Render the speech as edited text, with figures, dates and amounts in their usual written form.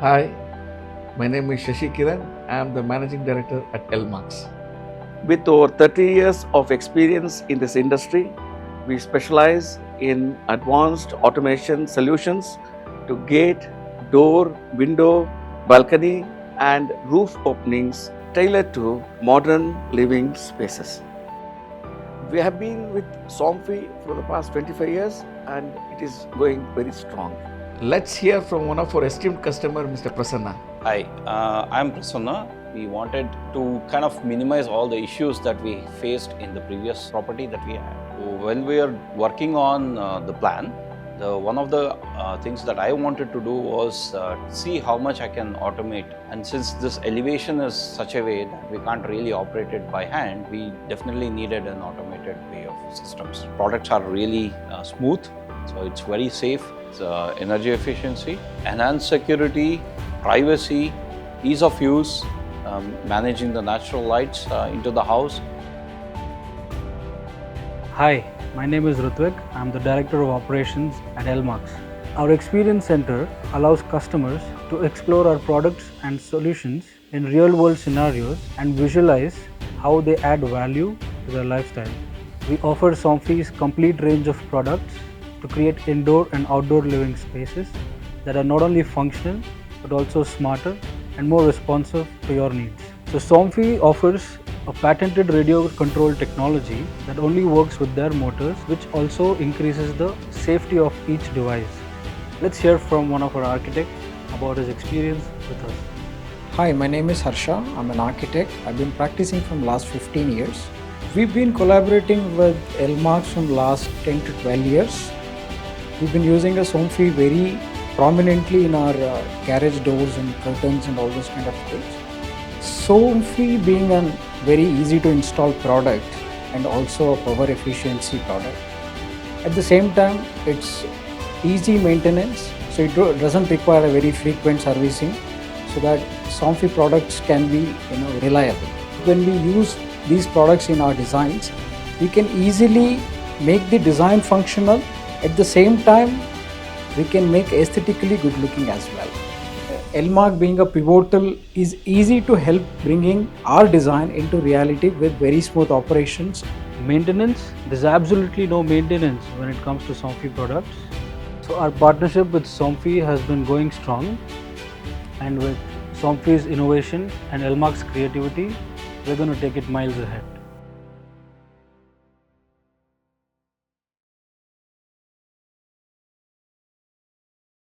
Hi, my name is Shashi Kiran. I am the Managing Director at LMarks. With over 30 years of experience in this industry, we specialize in advanced automation solutions to gate, door, window, balcony, and roof openings tailored to modern living spaces. We have been with Somfy for the past 25 years and it is going very strong. Let's hear from one of our esteemed customer, Mr. Prasanna. Hi, I'm Prasanna. We wanted to kind of minimize all the issues that we faced in the previous property that we had. When we are working on the plan, one of the things that I wanted to do was see how much I can automate. And since this elevation is such a way that we can't really operate it by hand, we definitely needed an automated way of systems. Products are really smooth, so it's very safe. It's energy efficiency, enhanced security, privacy, ease of use, managing the natural lights into the house. Hi, my name is Rutvik. I'm the Director of Operations at LMarks. Our Experience Center allows customers to explore our products and solutions in real-world scenarios and visualize how they add value to their lifestyle. We offer Somfy's complete range of products to create indoor and outdoor living spaces that are not only functional but also smarter and more responsive to your needs. So Somfy offers a patented radio control technology that only works with their motors, which also increases the safety of each device. Let's hear from one of our architects about his experience with us. Hi, my name is Harsha. I'm an architect. I've been practicing from last 15 years. We've been collaborating with LMarks from last 10 to 12 years. We've been using a Somfy very prominently in our garage doors and curtains and all those kind of things. Somfy being a very easy to install product and also a power efficiency product. At the same time, it's easy maintenance, so it doesn't require a very frequent servicing, so that Somfy products can be reliable. When we use these products in our designs, we can easily make the design functional. At the same time, we can make aesthetically good looking as well. LMark being a pivotal is easy to help bringing our design into reality with very smooth operations. Maintenance, there's absolutely no maintenance when it comes to Somfy products. So our partnership with Somfy has been going strong, and with Somfy's innovation and LMark's creativity, we're going to take it miles ahead.